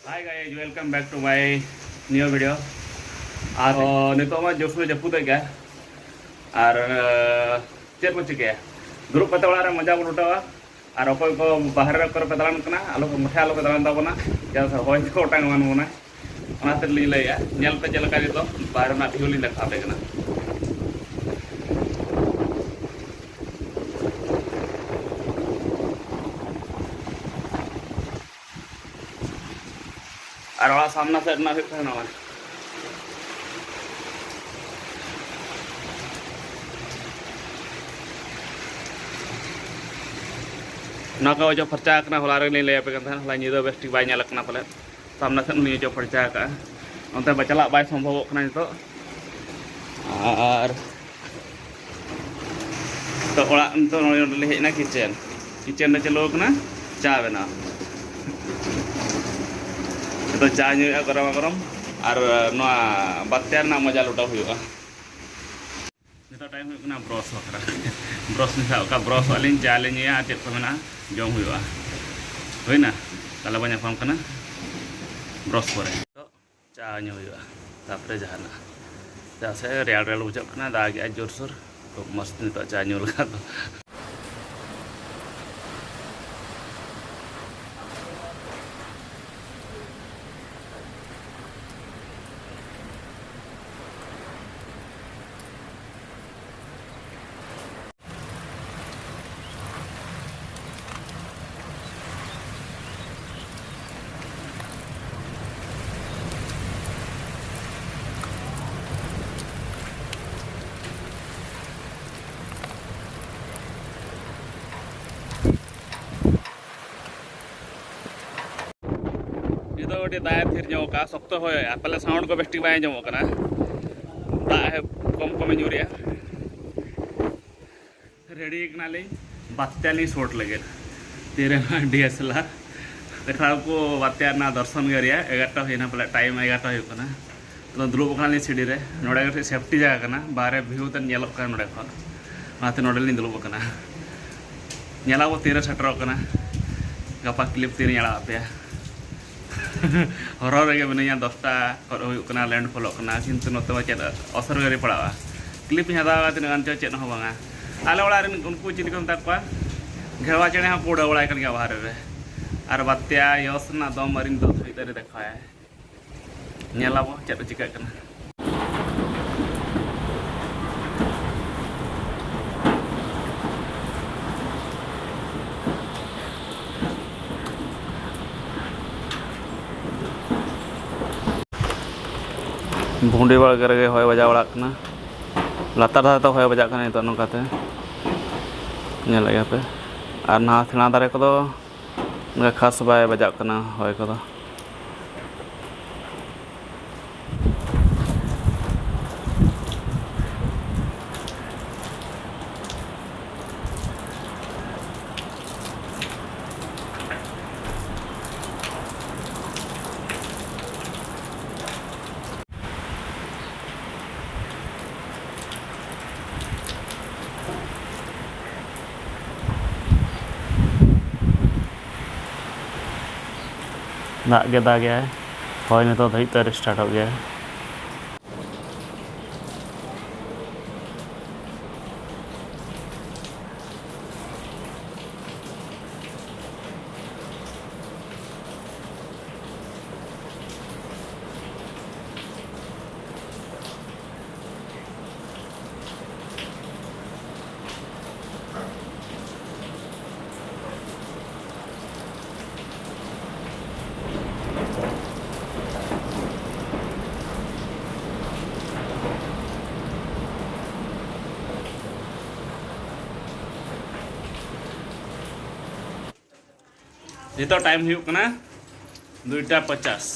Hi guys, welcome back to my new video. Nito mah Joshua jemput aja. Ar chat mo cike. Grup kata orang manja ko lutawa. Ar okoy ko bahar kor pedalan kana, alo ko mutha alo pedalan tabona. Ya sa hoy ko tang man mona. Ona terli lay ya. Nyal ta jala kali to bahar na thiuli dekha be kana. Ar ola samna set na hit kana man. Naka ojo percaya kena holar ini lay pe kana la nyido besti banyak lak na pala. Samna set ni ojo percaya ka. Onte bacala bay sombho kana itu. Ar to ola to noli hej na kitchen na chalo kana cha bena. Itu cahnya garam-garam, ar noa batter na manja luta huyo. Itu time huyo na bros wakra. Bros ni sa ka bros alin challenge ya atet pamana jom huyo. Hoy na, kalau banyak pam kana bros pore. To cahnya huyo. Tapre jahana. Ja saya real ujak kana da agi ajur sur. To mast ni to cahnya ulka to. itu di daya thirnya oka sokto hoy apale sound ko besti bay jamo kana da he kom nyuri ya ready knale battali shot lage तेरे में DSLR देखा को बात्यार ना दर्शन करिया 11टा होना पले time 11टा हो कना तो दुलुब कना सीढ़ी रे नोडे गटे सेफ्टी जगह कना बारे व्यू तन नेलक का नोडे खन माते नोडे नि दुलुब कना नेला वो 13 सटर कना गपा क्लिप 3 नेला पे horor गे बने 10टा कना लैंड फॉलो कना किंतु नोते चेद असर गरी पड़ावा क्लिप हदावा तिन गान चेद हो बांगा आले ओड़ा रेन उनको चिनि को मता को घेवा चेने हा पोड़ा ओड़ा कन बाहर रे आर बात्या यस ना दम मरिन दो भीतर देखाय नेलाबो चेद चिका कना भूडी बड़ा करके होय बजा बड़ा कना लातार धाते होय बजा कना नितो नोकाते नेल गया पे आर ना सेना दारे को खास बाय बजा कना होय को दाग गया है होय नितो धइतर स्टार्ट हो गया है नितो टाइम हुई कना 2:50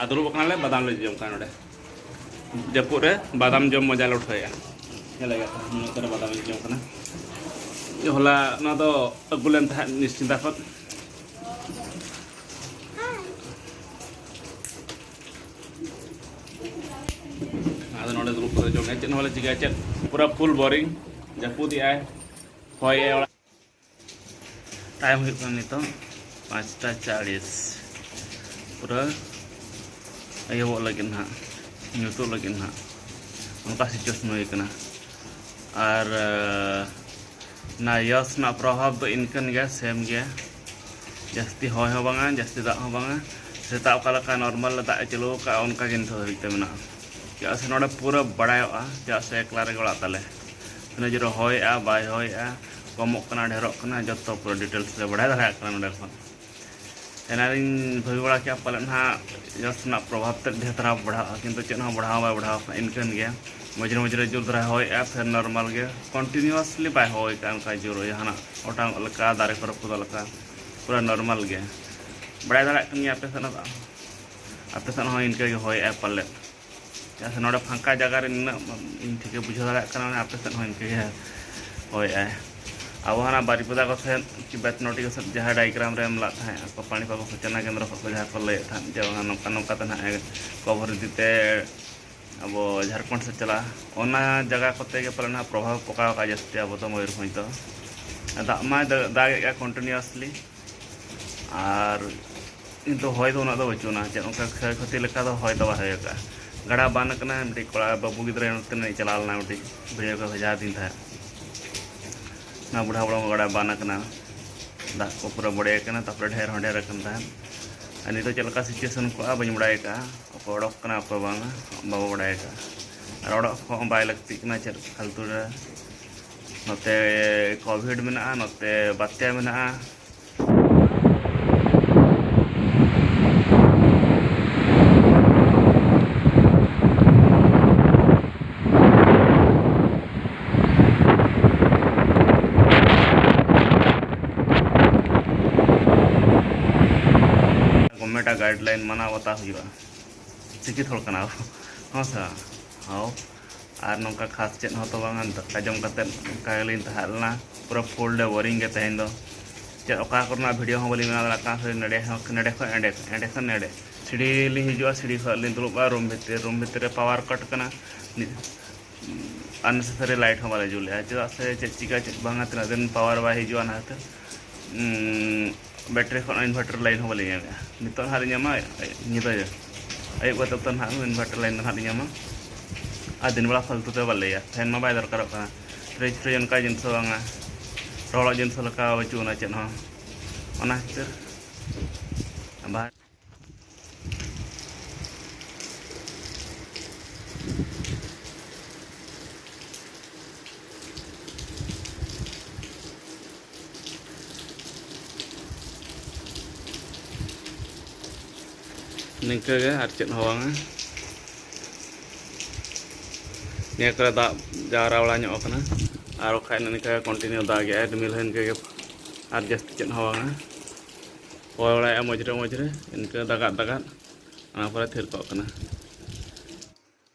आदुरु बकना ले बादाम ले जम कानोडे जपुर रे बादाम जम मजा ले उठाया चले गया नोतरे बादाम ले जम कना होला ना तो अगुलेन था निश्चिंता फत आदो नोडे ग्रुप को जो नेचन होला जिगा चेक पूरा फुल बोरिंग जपुदी आए होय टाइम हुई कना नितो 5:40 पूरा ayo lagi nah nyutul lagi nah उनका सिचुएशन हुई कना और ना यस ना प्रभाव तो इनकन गया सेम गया जास्ती होय हो बांगा जास्ती दाग हो बांगा सेता का नॉर्मल दाग चलो का उनका जिन हबीते मेना क्या से नोडे पूरा बड़ायोआ जा से एकला रे गड़ा ताले ने जरो होयआ बाय होयआ कमोक कना ढेरोक कना जत्तो पूरा डिटेल्स ले बढ़ाय दाड़ा कना नोडे खन एनारिन भई बड़ा क्या पालन हा यस ना प्रभाव तक ढेर तरह बढ़ा किंतु चेन हो बढ़ावा बढ़ावा इनकन गया मजरे मजरे जोर तरह होयआ फिर नॉर्मल गया कंटिन्यूअसली बाय होय का उनका जोर यहाना ओटांग लका दारे पर पुदा लका पूरा नॉर्मल गया बढ़ाय दाड़ा कन या पे सन हो इनके होयआ पाले जैसे नोडे फांका जगह रे इन ठीक बुझा दाड़ा कना आपे सन हो इनके होयआ अब हाना बारीपदा को से कि बैट नोटिफिकेशन जहाँ डायग्राम रे एमला था को पानी पाको सूचना केंद्र को जहाँ को ले था जे नौका नौका तना कवर दीते अब झारखंड से चला ओना जगह कोते के पलना प्रभाव पकाव का जस्ती अब तो मयूरभंज तो दामा दाग कंटिन्यूअसली और तो होय तो ना तो बचुना जे उनका क्षति लेका तो होय तो बाहे का गड़ा बान कना मिटी कोड़ा बाबू गिद्रे नते चला लना मिटी वीडियो को भेजा दिन था ना बुढ़ा बुढ़ा गड़ा बाना कना दाग को पूरा बड़े कना तापर ढेर हो ढेर कन था अनि तो चलका सिचुएशन को आ बन बड़ाय का ओडक कना को बांगा बाबा बड़ाय का और ओडक को बाय लगती कना चल फालतू रे नते कोविड मेना नते बात्या मेना गवर्नमेंट गाइडलाइन मानावता हुआ शिक्षित होड़ कना हाँ सा हाँ और नौका खास चेन हो तो बांगा दाका जम कते कागलिन तहलना पूरा फुल डे बोरिंग के तहेन दो चे ओका करना वीडियो हो बोली मेना का से नडे खो एंडे खन नडे सीढ़ी ली हिजुआ सीढ़ी खो लिन दुलुबा रूम भितर पावर कट कना अननेसेसरी लाइट हो बाले जुले चेदा से चे चिका चे बांगा तना दिन पावर बा हिजुआ ना ते बैटरी खन इन्वर्टर लाइन हो बोली नितो हाल ᱧᱟᱢᱟ नितो अयब गत तो ना इन्वर्टर लाइन हाल ᱧᱟᱢᱟ आ दिन बेला फालतू ते बालेया फैन मा बाय दरकार का फ्रिज फ्रिज उनका जिनस बांगा रोला जिनस लका बचुना चेन हो ओना हितर बा निका गे आर चेन हो बांगा निया करे दा जारा वाला ᱧᱚᱜ कना आरो खाय निका कंटिन्यू दा गे एडमिल हन के आर जस्ट चेन हो बांगा होय वाला मजरे इनका दागा ana pore thir ko kana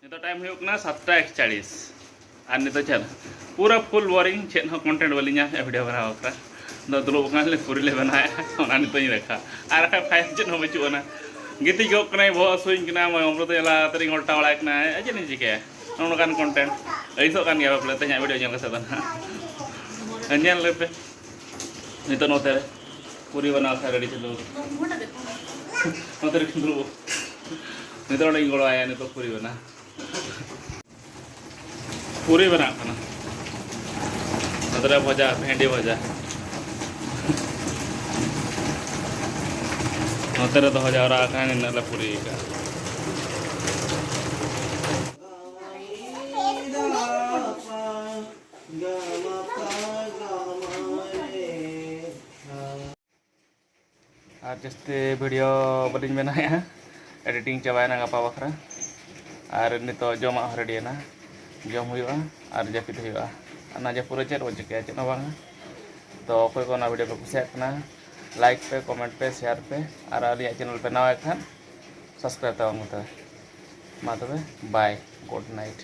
nito time huyuk na 7:41 ar nito chal pura full boring chen ho content balinya video bana okra do dulu kan le puri le bana ona nito ni rekha ar ka file chen ho bachu ona giti go kana bo suing kana mo omro te la tering olta wala kana aja ni jike ono kan content aiso kan ya pele tanya video nyal kesatan anyal lepe nito note puri bana kha ready chalo note rekhin dulu nito lagi golo aya nito puri bana kana नतरे भजा भेंडी भजा नतरे तो भजा और आखा नला पूरी का और जस्ते वीडियो बलिंग बनाया एडिटिंग चाबायना गापा बखरा और नितो जमा रेडी ना जम हुआ और जापित हुआ ना जे पूरा चेक चिका चेक बांग तो अखोय को ना वीडियो पे कुसियाना लाइक पे कमेंट पे शेयर पे और आलिया चैनल पे नवा खान सब्सक्राइब तब मा तबे बाय गुड नाइट।